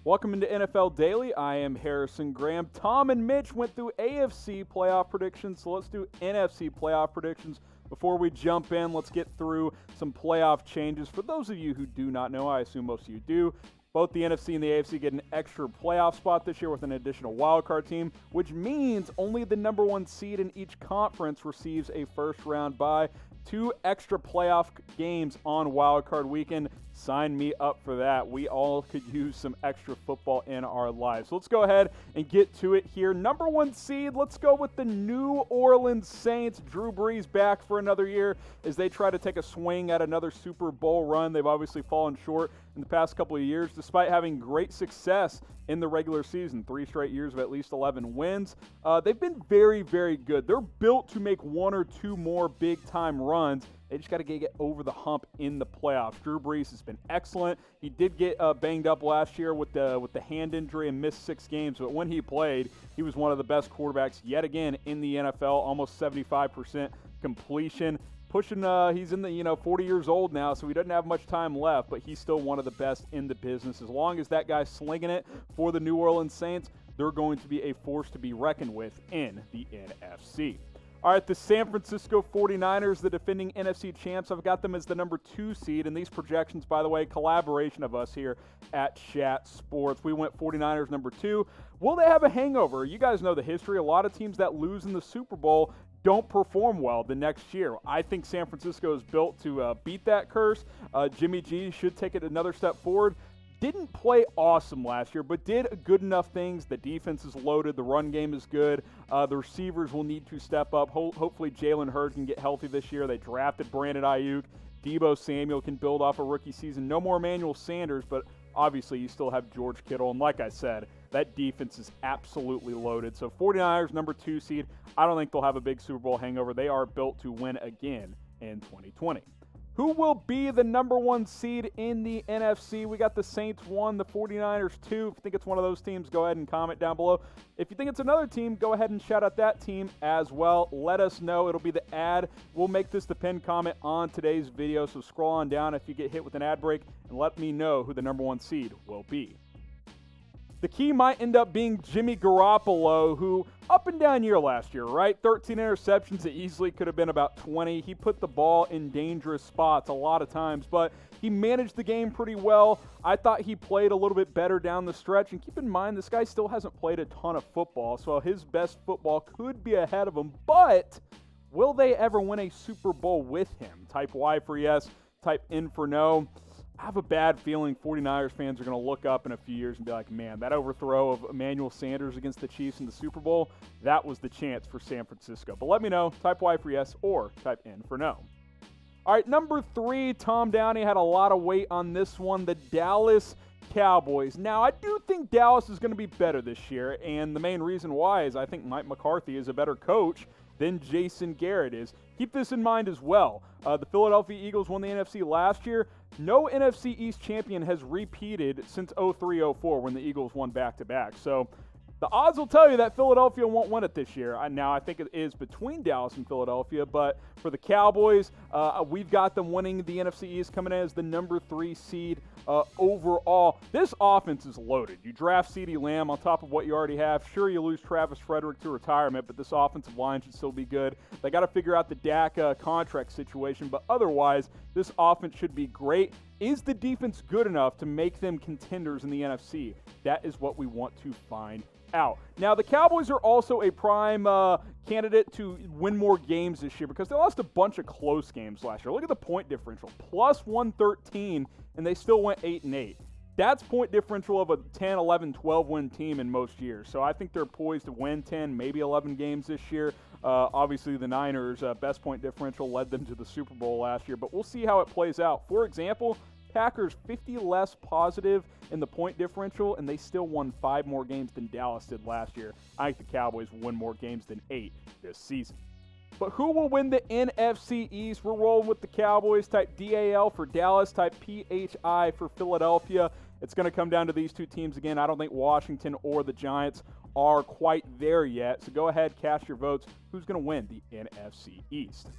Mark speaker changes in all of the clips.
Speaker 1: Welcome into NFL Daily. I am Harrison Graham. Tom and Mitch went through AFC playoff predictions, so let's do NFC playoff predictions. Before we jump in, let's get through some playoff changes. For those of you who do not know, I assume most of you do, both the NFC and the AFC get an extra playoff spot this year with an additional wildcard team, which means only the number one seed in each conference receives a first-round bye. 2 extra playoff games on wildcard weekend. Sign me up for that. We all could use some extra football in our lives. So let's go ahead and get to it here. Number one seed, let's go with the New Orleans Saints. Drew Brees back for another year as they try to take a swing at another Super Bowl run. They've obviously fallen short in the past couple of years, despite having great success in the regular season. 3 straight years of at least 11 wins. They've been very, very good. They're built to make 1 or 2 more big-time runs. They just got to get over the hump in the playoffs. Drew Brees has been excellent. He did get banged up last year with the hand injury and missed 6 games, but when he played, he was one of the best quarterbacks yet again in the NFL, almost 75% completion. Pushing, he's in the 40 years old now, so he doesn't have much time left, but he's still one of the best in the business. As long as that guy's slinging it for the New Orleans Saints, they're going to be a force to be reckoned with in the NFC. All right, the San Francisco 49ers, the defending NFC champs, I've got them as the number 2 seed. And these projections, by the way, collaboration of us here at Chat Sports. We went 49ers number 2. Will they have a hangover? You guys know the history. A lot of teams that lose in the Super Bowl don't perform well the next year. I think San Francisco is built to beat that curse. Jimmy G should take it another step forward. Didn't play awesome last year, but did good enough things. The defense is loaded. The run game is good. The receivers will need to step up. Hopefully Jalen Hurd can get healthy this year. They drafted Brandon Ayuk. Deebo Samuel can build off a rookie season. No more Emmanuel Sanders, but obviously you still have George Kittle. And like I said, that defense is absolutely loaded. So 49ers, number 2 seed. I don't think they'll have a big Super Bowl hangover. They are built to win again in 2020. Who will be the number 1 seed in the NFC? We got the Saints 1, the 49ers 2. If you think it's one of those teams, go ahead and comment down below. If you think it's another team, go ahead and shout out that team as well. Let us know. It'll be the ad. We'll make this the pinned comment on today's video, so scroll on down if you get hit with an ad break and let me know who the number 1 seed will be. The key might end up being Jimmy Garoppolo, who up and down year last year, right? 13 interceptions. It easily could have been about 20. He put the ball in dangerous spots a lot of times, but he managed the game pretty well. I thought he played a little bit better down the stretch. And keep in mind, this guy still hasn't played a ton of football, so his best football could be ahead of him. But will they ever win a Super Bowl with him? Type Y for yes, type N for no. I have a bad feeling 49ers fans are going to look up in a few years and be like, man, that overthrow of Emmanuel Sanders against the Chiefs in the Super Bowl, that was the chance for San Francisco. But let me know. Type Y for yes or type N for no. All right, number 3, Tom Downey had a lot of weight on this one, the Dallas Cowboys. Now, I do think Dallas is going to be better this year, and the main reason why is I think Mike McCarthy is a better coach than Jason Garrett is. Keep this in mind as well. The Philadelphia Eagles won the NFC last year. No NFC East champion has repeated since 03-04 when the Eagles won back-to-back. So the odds will tell you that Philadelphia won't win it this year. Now, I think it is between Dallas and Philadelphia, but for the Cowboys, we've got them winning the NFC East, coming in as the number 3 seed overall. This offense is loaded. You draft CeeDee Lamb on top of what you already have. Sure, you lose Travis Frederick to retirement, but this offensive line should still be good. They got to figure out the Dak contract situation, but otherwise, this offense should be great. Is the defense good enough to make them contenders in the NFC? That is what we want to find out. Now, the Cowboys are also a prime candidate to win more games this year because they lost a bunch of close games last year. Look at the point differential, plus 113, and they still went 8-8. That's point differential of a 10, 11, 12 win team in most years. So I think they're poised to win 10, maybe 11 games this year. Obviously, the Niners' best point differential led them to the Super Bowl last year, but we'll see how it plays out. For example, Packers 50 less positive in the point differential, and they still won 5 more games than Dallas did last year. I think the Cowboys will win more games than 8 this season. But who will win the NFC East? We're rolling with the Cowboys. Type DAL for Dallas. Type PHI for Philadelphia. It's going to come down to these 2 teams again. I don't think Washington or the Giants are quite there yet. So go ahead, cast your votes. Who's going to win the NFC East?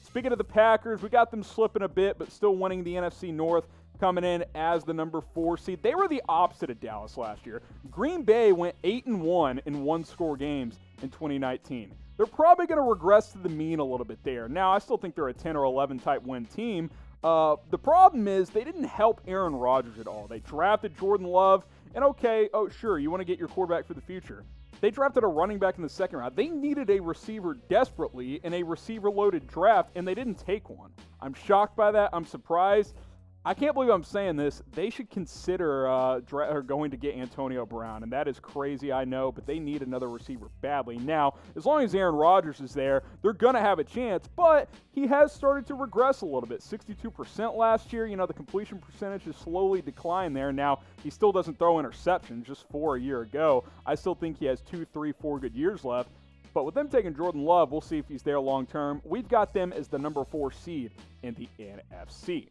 Speaker 1: Speaking of the Packers, we got them slipping a bit, but still winning the NFC North. coming in as the number 4 seed. They were the opposite of Dallas last year. Green Bay went 8-1 in one-score games in 2019. They're probably going to regress to the mean a little bit there. Now, I still think they're a 10 or 11 type win team. The problem is they didn't help Aaron Rodgers at all. They drafted Jordan Love, and okay, oh sure, you want to get your quarterback for the future. They drafted a running back in the second round. They needed a receiver desperately in a receiver-loaded draft, and they didn't take one. I'm shocked by that. I'm surprised. I can't believe I'm saying this. They should consider going to get Antonio Brown, and that is crazy, I know, but they need another receiver badly. Now, as long as Aaron Rodgers is there, they're going to have a chance, but he has started to regress a little bit. 62% last year. You know, the completion percentage has slowly declined there. Now, he still doesn't throw interceptions, just 4 a year ago. I still think he has 2, 3, 4 good years left. But with them taking Jordan Love, we'll see if he's there long term. We've got them as the number 4 seed in the NFC.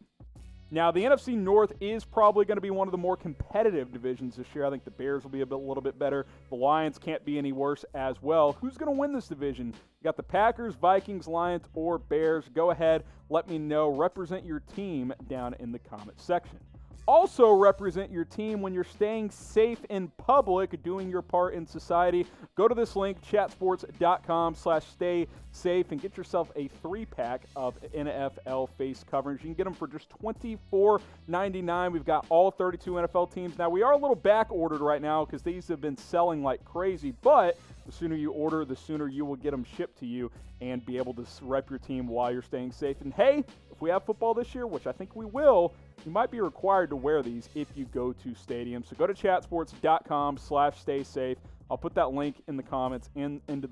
Speaker 1: Now, the NFC North is probably going to be one of the more competitive divisions this year. I think the Bears will be a little bit better. The Lions can't be any worse as well. Who's going to win this division? You got the Packers, Vikings, Lions, or Bears. Go ahead, let me know. Represent your team down in the comment section. Also represent your team when you're staying safe in public, doing your part in society. Go to this link, chatsports.com/stay-safe, and get yourself a 3-pack of NFL face coverings. You can get them for just $24.99. We've got all 32 NFL teams. Now, we are a little back ordered right now because these have been selling like crazy, but the sooner you order, the sooner you will get them shipped to you and be able to rep your team while you're staying safe. And hey, if we have football this year, which I think we will, you might be required to wear these if you go to stadiums. So go to chatsports.com/stay-safe. I'll put that link in the comments and in the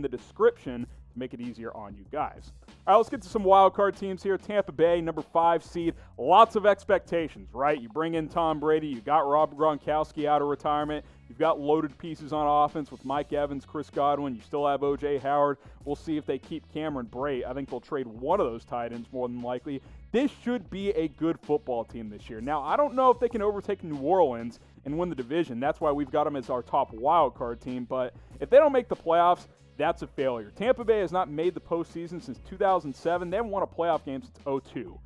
Speaker 1: description to make it easier on you guys. All right, let's get to some wild card teams here. Tampa Bay, number 5 seed. Lots of expectations, right? You bring in Tom Brady. You got Rob Gronkowski out of retirement. You've got loaded pieces on offense with Mike Evans, Chris Godwin. You still have O.J. Howard. We'll see if they keep Cameron Brate. I think they'll trade one of those tight ends more than likely. This should be a good football team this year. Now, I don't know if they can overtake New Orleans and win the division. That's why we've got them as our top wild card team. But if they don't make the playoffs, that's a failure. Tampa Bay has not made the postseason since 2007. They haven't won a playoff game since 2002.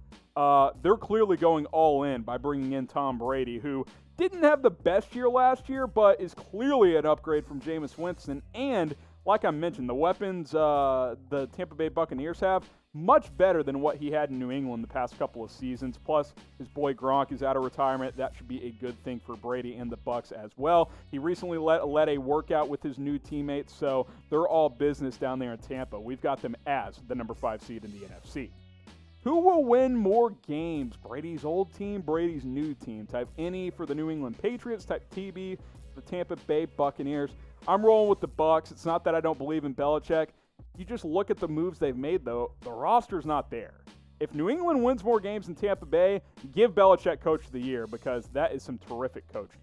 Speaker 1: They're clearly going all in by bringing in Tom Brady, who didn't have the best year last year, but is clearly an upgrade from Jameis Winston. And like I mentioned, the weapons the Tampa Bay Buccaneers have, much better than what he had in New England the past couple of seasons. Plus, his boy Gronk is out of retirement. That should be a good thing for Brady and the Bucs as well. He recently led a workout with his new teammates, so they're all business down there in Tampa. We've got them as the number 5 seed in the NFC. Who will win more games? Brady's old team, Brady's new team. Type NE for the New England Patriots. Type TB for the Tampa Bay Buccaneers. I'm rolling with the Bucs. It's not that I don't believe in Belichick. You just look at the moves they've made, though. The roster's not there. If New England wins more games than Tampa Bay, give Belichick Coach of the Year because that is some terrific coaching.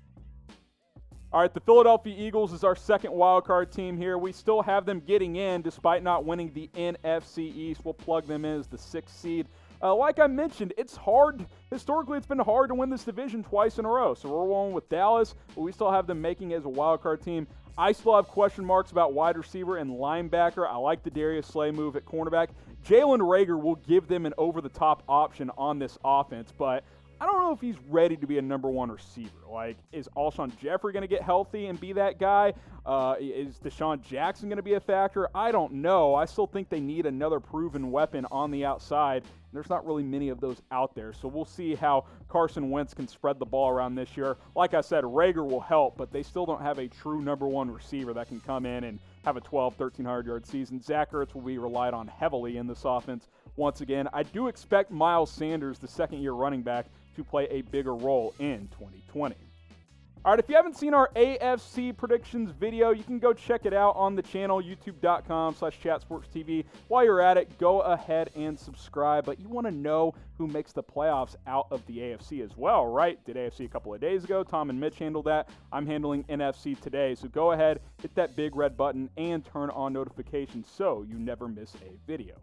Speaker 1: All right, the Philadelphia Eagles is our second wildcard team here. We still have them getting in despite not winning the NFC East. We'll plug them in as the 6th seed. Like I mentioned, it's hard. Historically, it's been hard to win this division twice in a row. So we're rolling with Dallas, but we still have them making it as a wildcard team. I still have question marks about wide receiver and linebacker. I like the Darius Slay move at cornerback. Jalen Reagor will give them an over-the-top option on this offense, but I don't know if he's ready to be a number 1 receiver. Like, is Alshon Jeffrey going to get healthy and be that guy? Is Deshaun Jackson going to be a factor? I don't know. I still think they need another proven weapon on the outside. There's not really many of those out there, so we'll see how Carson Wentz can spread the ball around this year. Like I said, Reagor will help, but they still don't have a true number 1 receiver that can come in and have a 1,300-yard season. Zach Ertz will be relied on heavily in this offense once again. I do expect Miles Sanders, the second-year running back, to play a bigger role in 2020. All right, if you haven't seen our AFC predictions video, you can go check it out on the channel, youtube.com/chatsportstv. While you're at it, go ahead and subscribe. But you want to know who makes the playoffs out of the AFC as well, right? Did AFC a couple of days ago. Tom and Mitch handled that. I'm handling NFC today. So go ahead, hit that big red button, and turn on notifications so you never miss a video.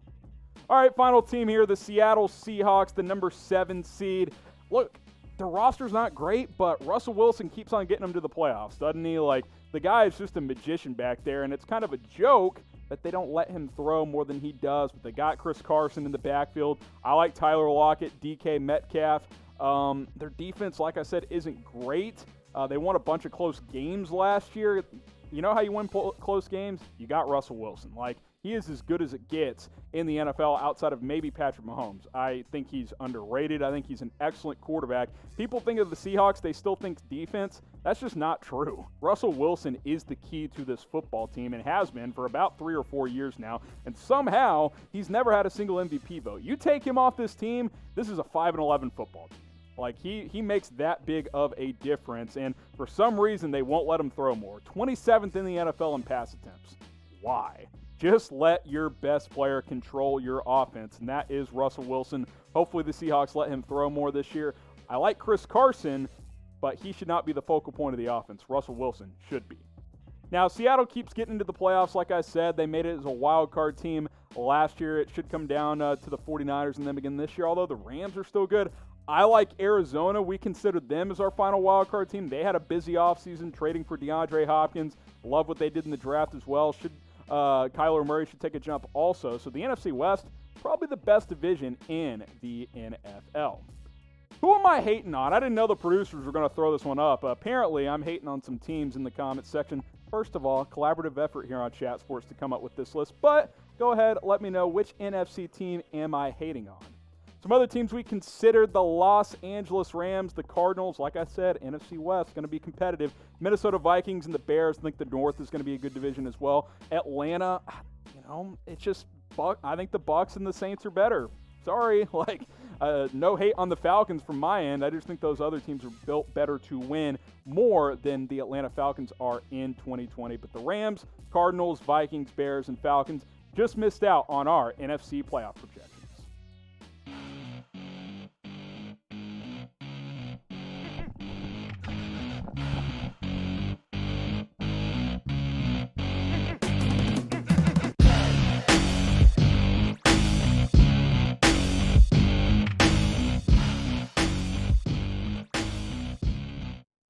Speaker 1: All right, final team here, the Seattle Seahawks, the number 7 seed. Look, the roster's not great, but Russell Wilson keeps on getting them to the playoffs, doesn't he? Like, the guy is just a magician back there, and it's kind of a joke that they don't let him throw more than he does. But they got Chris Carson in the backfield. I like Tyler Lockett, DK Metcalf. Their defense, like I said, isn't great. They won a bunch of close games last year. You know how you win close games? You got Russell Wilson. Like, he is as good as it gets in the NFL outside of maybe Patrick Mahomes. I think he's underrated. I think he's an excellent quarterback. People think of the Seahawks, they still think defense. That's just not true. Russell Wilson is the key to this football team and has been for about 3 or 4 years now. And somehow, he's never had a single MVP vote. You take him off this team, this is a 5-11 football team. Like, he makes that big of a difference, and for some reason, they won't let him throw more. 27th in the NFL in pass attempts. Why? Just let your best player control your offense, and that is Russell Wilson. Hopefully the Seahawks let him throw more this year. I like Chris Carson, but he should not be the focal point of the offense. Russell Wilson should be. Now, Seattle keeps getting into the playoffs. Like I said, they made it as a wild card team last year. It should come down to the 49ers and them again this year, although the Rams are still good. I like Arizona. We considered them as our final wild card team. They had a busy offseason trading for DeAndre Hopkins. Love what they did in the draft as well. Kyler Murray should take a jump also. So the NFC West, probably the best division in the NFL. Who am I hating on? I didn't know the producers were going to throw this one up. Apparently, I'm hating on some teams in the comments section. First of all, collaborative effort here on Chat Sports to come up with this list. But go ahead, let me know which NFC team am I hating on. Some other teams we considered: the Los Angeles Rams, the Cardinals. Like I said, NFC West going to be competitive. Minnesota Vikings and the Bears. I think the North is going to be a good division as well. Atlanta, it's just I think the Bucs and the Saints are better. Sorry, no hate on the Falcons from my end. I just think those other teams are built better to win more than the Atlanta Falcons are in 2020. But the Rams, Cardinals, Vikings, Bears, and Falcons just missed out on our NFC playoff projection.